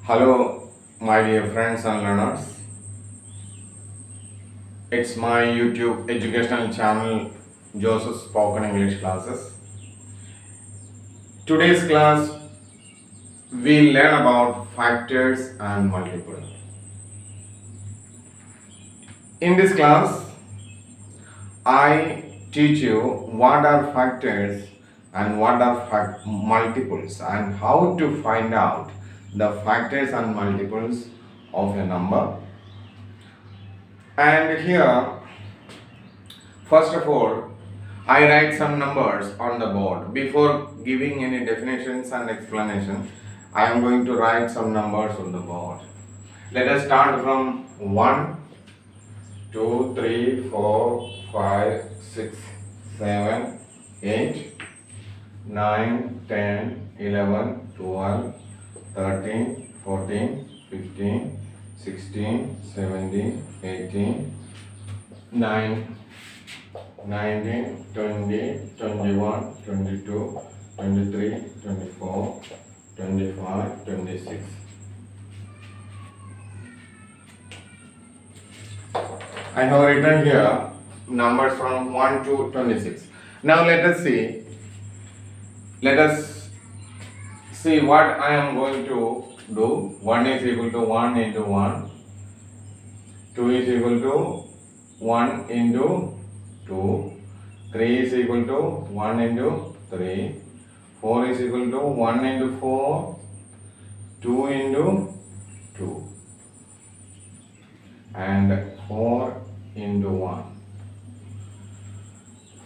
Hello, my dear friends and learners. It's my YouTube educational channel, Joseph Spoken English Classes. Today's class, we'll learn about factors and multiples. In this class, I teach you what are factors and what are multiples and how to find out the factors and multiples of a number. And here, first of all, I write some numbers on the board. Before giving any definitions and explanation, I am going to write some numbers on the board. Let us start from 1, 2, 3, 4, 5, 6, 7, 8, 9, 10, 11, 12, 13, 14, 15, 16, 17, 18, 9, 19, 20, 21, 22, 23, 24, 25, 26. I have written here numbers from 1 to 26. Now let us see what I am going to do. 1 is equal to 1 into 1. 2 is equal to 1 into 2. 3 is equal to 1 into 3. 4 is equal to 1 into 4. 2 into 2. And 4 into 1.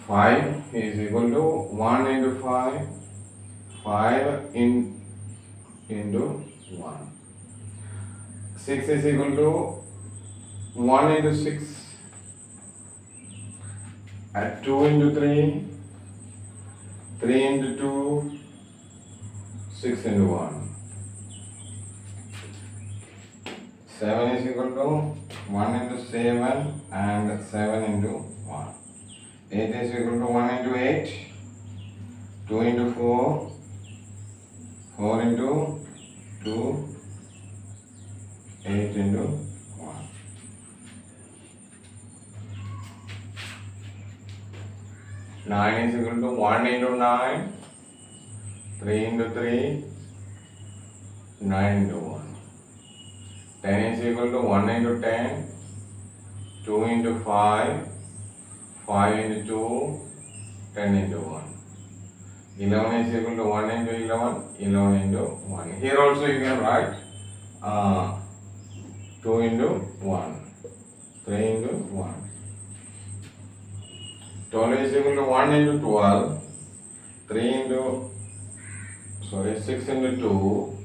5 is equal to 1 into 5. 5 into 1. 6 is equal to 1 into 6. At 2 into 3, 3 into 2, 6 into 1. 7 is equal to 1 into 7 and 7 into 1. 8 is equal to 1 into 8, 2 into 4, 4 into 2, 8 into 1. 9 is equal to 1 into 9, 3 into 3, 9 into 1. 10 is equal to 1 into 10, 2 into 5, 5 into 2, 10 into 1. 11 is equal to 1 into 11, 11 into 1. Here also you can write 2 into 1, 3 into 1. 12 is equal to 1 into 12, 6 into 2,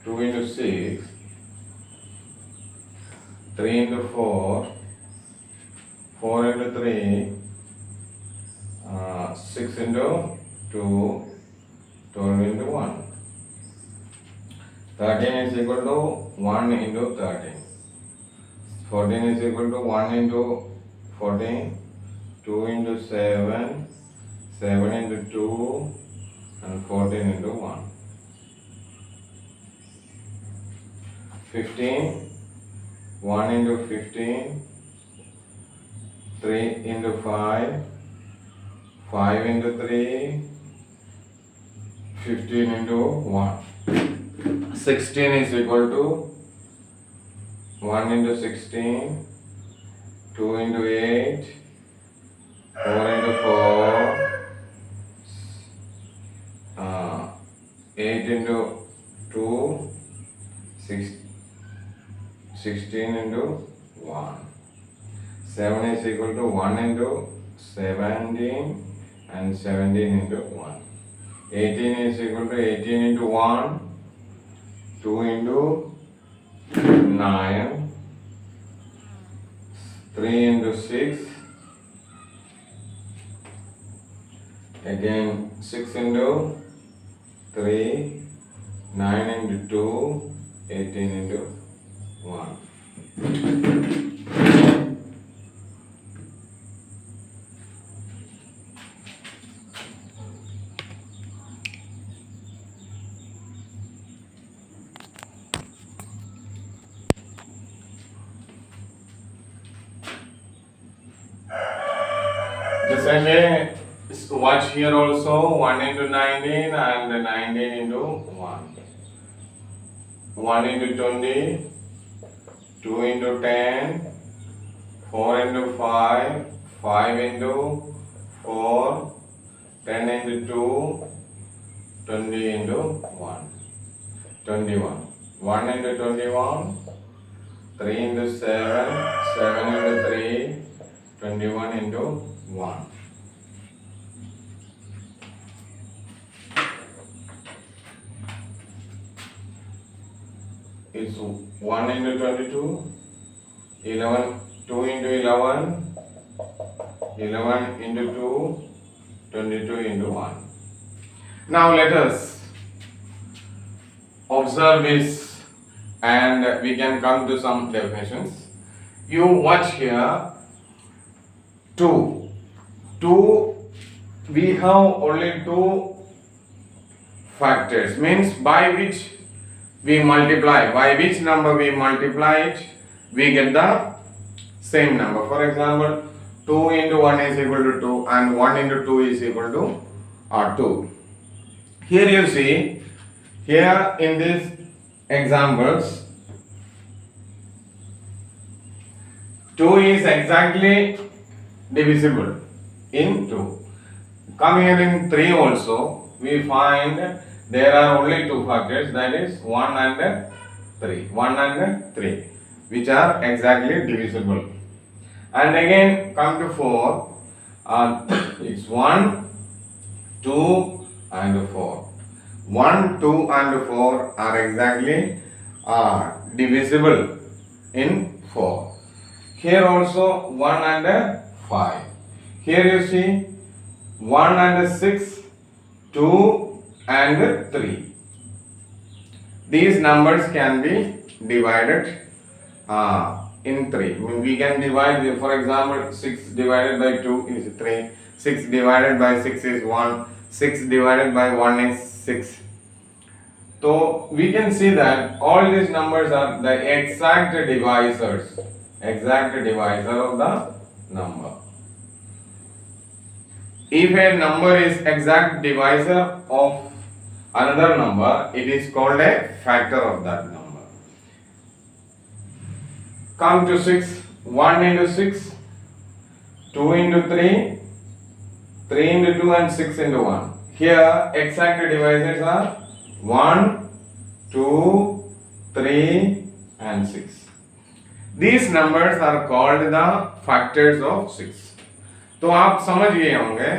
2 into 6, 3 into 4, 4 into 3, 6 into 2, 12 into 1. 13 is equal to 1 into 13. 14 is equal to 1 into 14, 2 into 7, 7 into 2, and 14 into 1. 15, 1 into 15, 3 into 5, 5 into 3, 15 into 1. 16 is equal to 1 into 16, 2 into 8, 4 into 4, 8 into 2, 16 into 1. 7 is equal to 1 into 17 and 17 into 1. 18 is equal to 18 into 1, 2 into 9, 3 into 6, again 6 into 3, 9 into 2, 18 into 1. watch here also 1 into 19 and 19 into 1. 1 into 20, 2 into 10, 4 into 5, 5 into 4, 10 into 2, 20 into 1. 21. 1 into 21, 3 into 7, 7 into 3, 21 into 1. It's 1 into 22, 11, 2 into 11, 11 into 2, 22 into 1. Now let us observe this and we can come to some definitions. You watch here 2. 2, we have only 2 factors, means by which we multiply, by which number we multiply it, we get the same number. For example, 2 into 1 is equal to 2 and 1 into 2 is equal to 2. Here you see, here in these examples, 2 is exactly divisible in 2. Come here in 3 also, we find there are only 2 factors, that is 1 and 3. 1 and 3, which are exactly divisible. And again come to 4, it's 1, 2 and 4. 1, 2 and 4 are exactly divisible in 4. Here also 1 and 5. Here you see 1 and 6, 2 and 3. These numbers can be divided in 3. We can divide, for example, 6 divided by 2 is 3, 6 divided by 6 is 1, 6 divided by 1 is 6. So we can see that all these numbers are the exact divisors of the number. If a number is exact divisor of another number, it is called a factor of that number. Come to 6, 1 into 6, 2 into 3, 3 into 2 and 6 into 1. Here exact divisors are 1, 2, 3 and 6. These numbers are called the factors of 6. तो आप समझ गए होंगे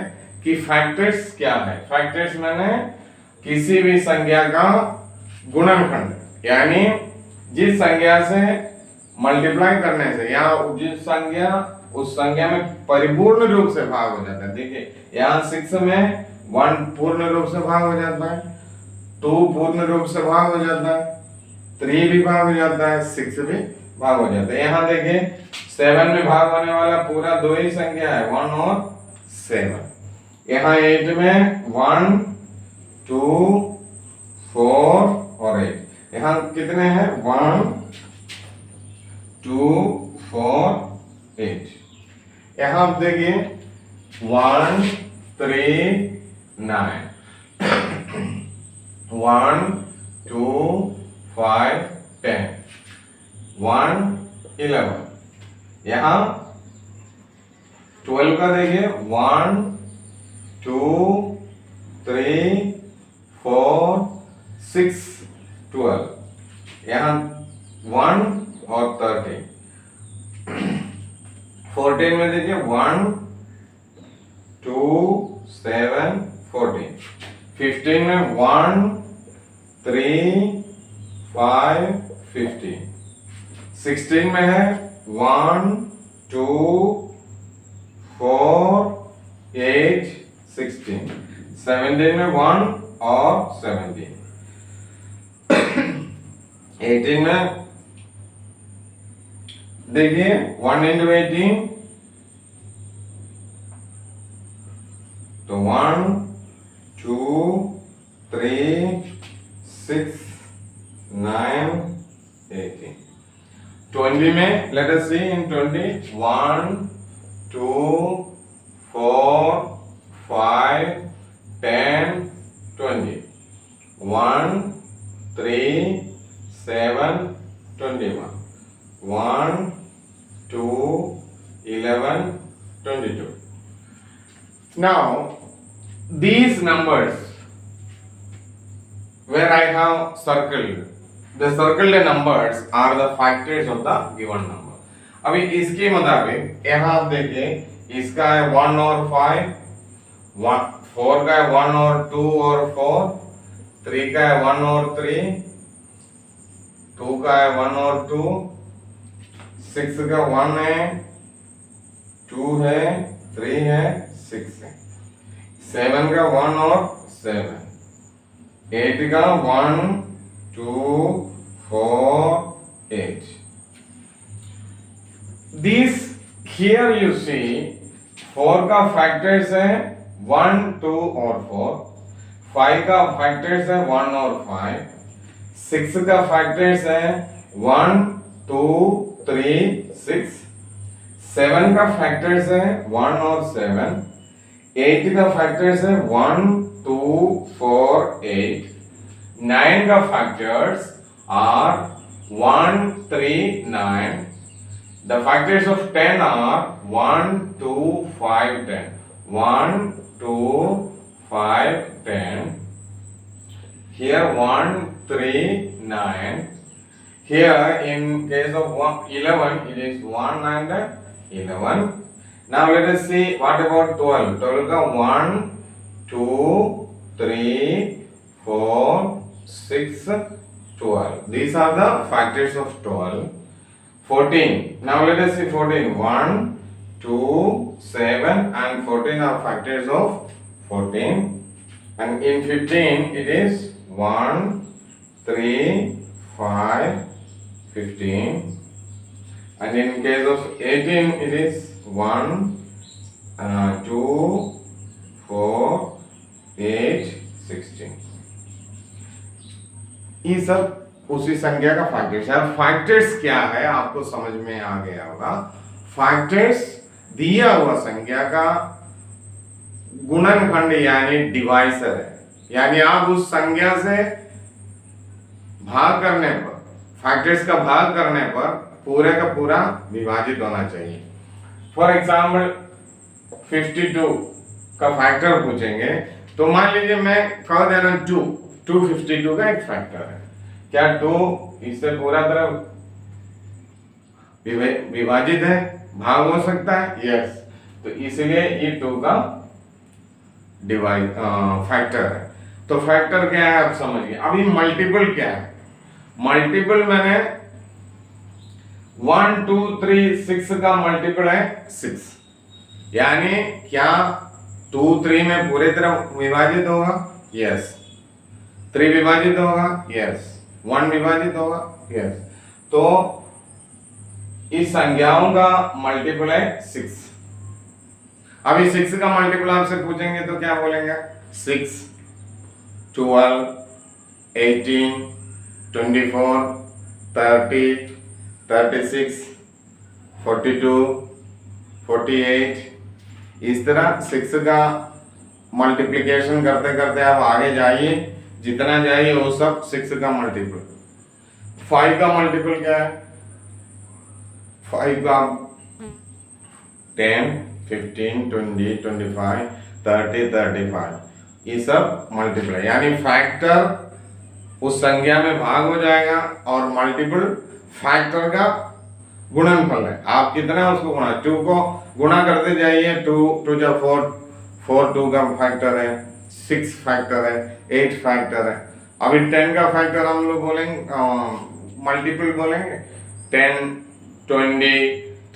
कि factors क्या है. Factors माने किसी भी संख्या का गुणनखंड, यानी जिस संख्या से मल्टीप्लाई करने से या जिस संख्या उस संख्या में परिपूर्ण रूप से भाग हो जाता है. देखिए यहाँ 6 में 1 पूर्ण रूप से भाग हो जाता है, 2 पूर्ण रूप से भाग हो जाता है, 3 भी भाग हो जाता है, 6 भी भाग हो जाता है. यहाँ देखिए 7 में भाग होने वाला पूरा 2 ही संख्या है, 1 और 7. यहाँ 8 में 1, 2, 4 और 8. यहाँ कितने हैं? 1, 2, 4, 8. यहाँ आप देखिए 1, 3, 9. 1, 2, 5, 10. 1, 11. यहाँ 12 का देखिए 1, 2, 3, 4, 6, 12. यहाँ 1 और 13. 14 में देखिए 1, 2, 7, 14. 15 में 1, 3, 5, 15. 16 में है 1, 2, 4, 8, 16. 17 में 1 और 17. 18 में देखिए 1 into 18 तो 1, 2, 3, 6, 9, 18. 20 में let us see in 20 1, 2, 4, 5, 10, 20. 1, 3, 7, 21. 1, 2, 11, 22. Now, these numbers where I have circled, the circled numbers are the factors of the given number. अभी इसके मुताबिक यहाँ आप देखिए, इसका है 1 और 5, 4 का है 1 और 2 और 4, 3 का है 1 और 3, 2 का है 1 और 2, 6 का 1 है, 2 है, 3 है, 6 है, 7 का 1 और 7, 8 का 1, 2, 4, 8. These here you see 4 का फैक्टर्स है 1, 2 और 4, 5 का फैक्टर्स है 1 और 5, 6 का फैक्टर्स है 1, 2, 3, 6, 7 का फैक्टर्स है 1 और 7, 8 का फैक्टर्स है 1, 2, 4, 8, 9 का factors are 1, 3, 9. The factors of 10 are 1, 2, 5, 10. 1, 2, 5, 10. Here 1, 3, 9. Here in case of 11, it is 1 and 11. Now let us see what about 12. 12 ka 1, 2, 3, 4, 6, 12. These are the factors of 12. 14. Now let us see 14. 1, 2, 7 and 14 are factors of 14. And in 15 it is 1, 3, 5, 15. And in case of 18 it is 1, 2, 4, 8, 16. ये सब उसी संख्या का factors है। Factors क्या है आपको समझ में आ गया होगा। फैक्टर्स दिया हुआ संख्या का गुणनखंड यानी डिवाइसर है, यानी आप उस संख्या से भाग करने पर, फैक्टर्स का भाग करने पर पूरे का पूरा विभाजित होना चाहिए। फॉर एग्जाम्पल 52 का फैक्टर पूछेंगे तो मान लीजिए मैं कह देना 252 का एक फैक्टर है। क्या 2 इससे पूरा तरह विभाजित है, भाग हो सकता है? यस। तो इसलिए ये 2 का फैक्टर है। तो फैक्टर क्या है आप समझिए। अभी मल्टीपल क्या है? मल्टीपल मैंने 1, 2, 3, 6 का मल्टीपल है 6, यानी क्या 2 3 में पूरी तरह विभाजित होगा? यस। 3 विभाजित होगा? यस। 1 विभाजित होगा? यस। तो इस संख्याओं का मल्टीपल है 6। अभी 6 का मल्टीपल आपसे पूछेंगे तो क्या बोलेंगे? 6, 12, 18, 24, 30, 36, 42, 48। इस तरह 6 का मल्टीप्लिकेशन करते करते आप आगे जाइए, जितना जाइए वो सब 6 का मल्टीपल। 5 का मल्टीपल क्या है? 5 का 10, 15, 20, 25, 30, 35 ये सब मल्टीपल है, यानी फैक्टर उस संख्या में भाग हो जाएगा और मल्टीपल फैक्टर का गुणनफल है। आप कितना उसको गुणा, 2 को गुणा करते जाइए, 2 जा 4, 4 2 का फैक्टर है, 6 फैक्टर है, 8 फैक्टर है। अभी 10 का फैक्टर हम लोग बोलेंगे, मल्टीपल बोलेंगे 10, 20,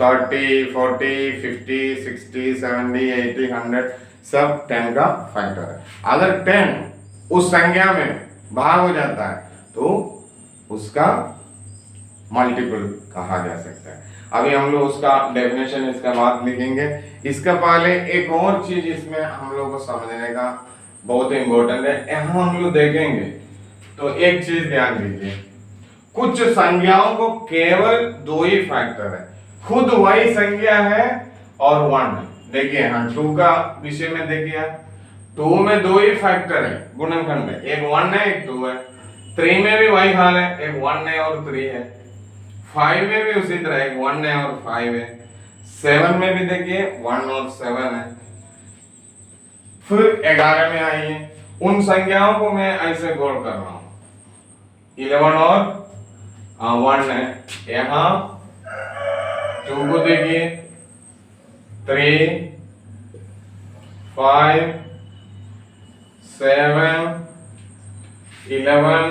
30, 40, 50, 60, 70, 80, 100 सब 10 का फैक्टर है। अगर 10 उस संख्या में भाग हो जाता है तो उसका मल्टीपल कहा जा सकता है। अभी हम लोग उसका डेफिनेशन इसका बाद लिखेंगे। इसका पहले एक और चीज इसमें हम लोग को समझने का बहुत इंपॉर्टेंट है, यहाँ हम लोग देखेंगे तो एक चीज ध्यान दीजिए, कुछ संख्याओं को केवल 2 ही फैक्टर है, खुद वही संख्या है और 1 है। देखिए हाँ 2 का विषय में देखिए 2 में 2 ही फैक्टर है गुणनखंड में, एक 1 है एक 2 है। 3 में भी वही हाल है, एक 1 है और 3 है। 5 में भी उसी तरह एक 1 है और 5 है। 7 में भी देखिए 1 और 7 है। फिर 11 में आइए, उन संख्याओं को मैं ऐसे गौर कर रहा हूं, 11 और 1 है। यहाँ 2 को देखिए 3 5 7 11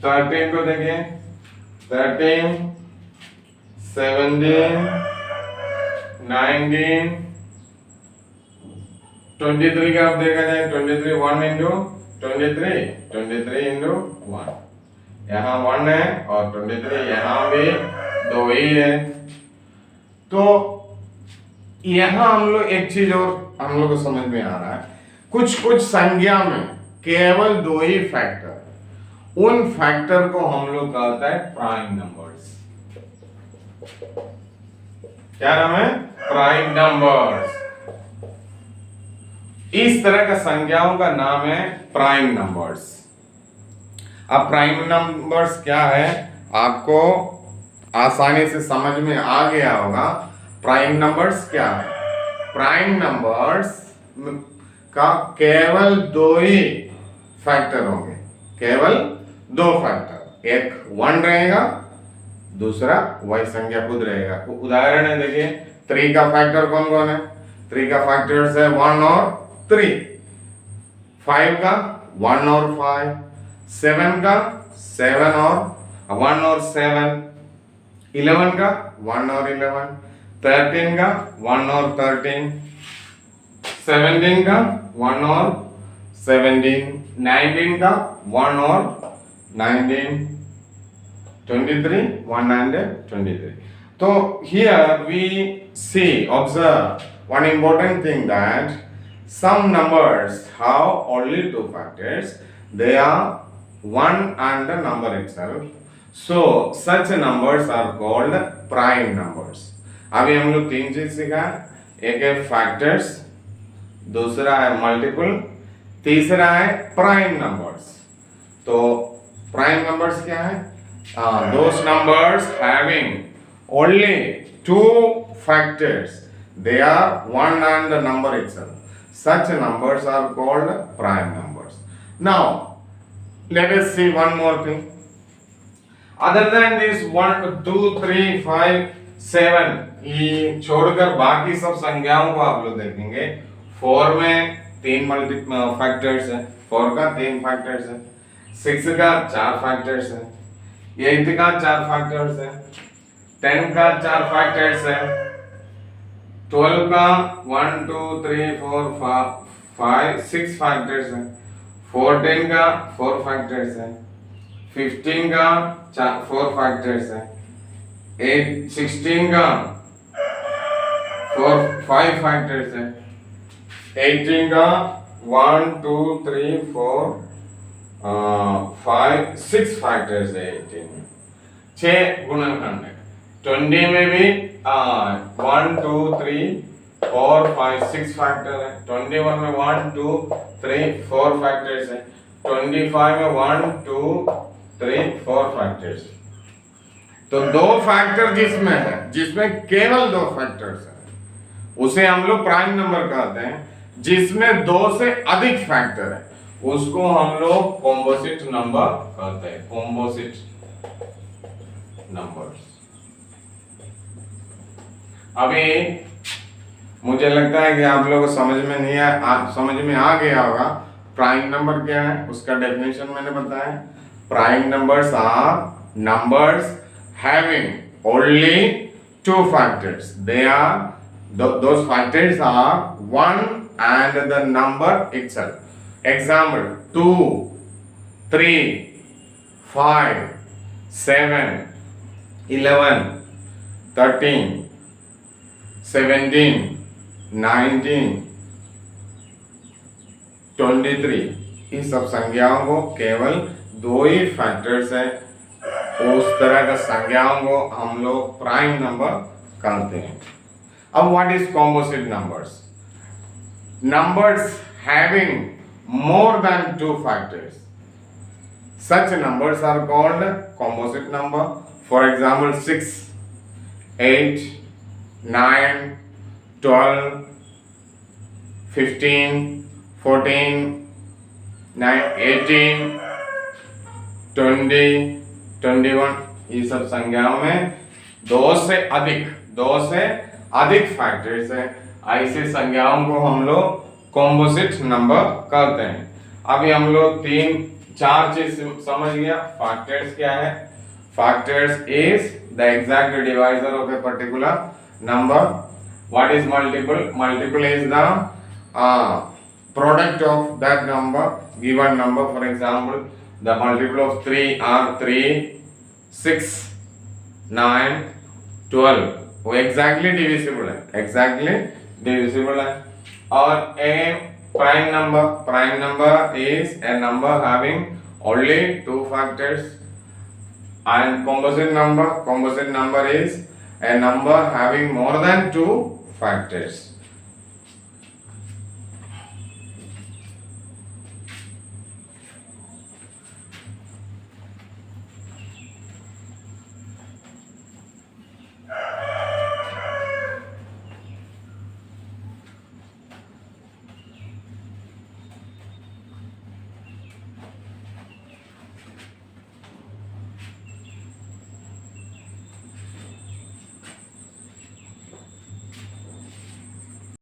13 को देखिए 13 17 19 23 का अब देखा जाए 23 1 इंटू 23 इंटू 1, यहाँ 1 है और 23 यहाँ भी 2 ही है। तो यहाँ हम लोग एक चीज और हम लोग को समझ में आ रहा है, कुछ संख्या में केवल 2 ही फैक्टर, उन फैक्टर को हम लोग कहते हैं प्राइम नंबर्स। क्या नाम है? Prime numbers. इस तरह का संख्याओं का नाम है प्राइम नंबर्स। अब प्राइम नंबर्स क्या है आपको आसानी से समझ में आ गया होगा। प्राइम नंबर्स क्या है? प्राइम नंबर्स का केवल 2 ही फैक्टर होंगे, केवल 2 फैक्टर, एक 1 रहेगा, दूसरा वही संख्या खुद रहेगा। उदाहरण है देखिए 3 का फैक्टर कौन कौन है? 3 का फैक्टर्स है 1 और 3, 5 का 1 और 5, 7 का 7 और 1 और 7, 11 का 1 और 11, 13 का 1 और 13, 17 का 1 और 17, 19 का 1 और 19, 23 1 and 23. So here we see, observe one important thing, that some numbers have only 2 factors. They are 1 and the number itself. So such numbers are called prime numbers. अभी हम लोग 3 चीज सीखा, एक है फैक्टर्स, दूसरा है मल्टीपल, तीसरा है प्राइम नंबर्स। तो प्राइम नंबर्स क्या है? Those numbers having only 2 factors, they are 1 and the number itself. Such numbers are called prime numbers. Now let us see one more thing. Other than this 1 2 3 5 7 ये छोड़कर बाकी सब संख्याओं को आप लोग देखेंगे। 4 में 3 फैक्टर्स है, 4 का 3 फैक्टर्स है, 6 का 4 फैक्टर्स है, 8 का 4 फैक्टर्स है, 10 का 4 फैक्टर्स है, 12 का 1 2 3 4 5 6 फैक्टर्स है, 14 का 4 फैक्टर्स है, 15 का 4 फैक्टर्स है, 16 का 5 फैक्टर्स है, 18 का 1 2 3 4 5 6 फैक्टर्स है। 18 में 6 गुणनखंड है। 20 में भी 1 2 3 4 5 6 फैक्टर है। 21 में 1 2 3 4 फैक्टर्स है। 25 में 1 2 3 4 फैक्टर्स है। तो 2 फैक्टर जिसमें है, जिसमें केवल 2 फैक्टर्स है, उसे हम लोग प्राइम नंबर कहते हैं। जिसमें 2 से अधिक फैक्टर है उसको हम लोग कॉम्पोजिट नंबर कहते हैं, कॉम्पोजिट नंबर्स। अभी मुझे लगता है कि आप लोगों को समझ में आ गया होगा प्राइम नंबर क्या है, उसका डेफिनेशन मैंने बताया। Prime numbers are numbers having only 2 factors. They are those factors are 1 and the number itself. Example 2 3 5 7 11 13 17 19 23 इस सब संख्याओं को केवल 2 ही फैक्टर्स है, उस तरह का संख्याओं को हम लोग प्राइम नंबर कहते हैं। अब what is composite numbers? numbers having more than two factors. Such numbers are called composite number. For example, 6, 8, 9, 12, 15, 14, 18, 20, 21, ये सब संख्याओं में दो से अधिक फैक्टर्स हैं। ऐसे संख्याओं को हम लोग कॉम्पोजिट नंबर कहते हैं। अभी हम लोग 3-4 चीज समझ गया। फैक्टर्स क्या है? Factors is the exact divisor of a particular number. What is multiple? Multiple is the product of that number, given number. For example, the multiple of 3 are 3, 6, 9, 12. वो exactly divisible है, exactly divisible है। और a prime number is a number having only two factors, and composite number is a number having more than two factors.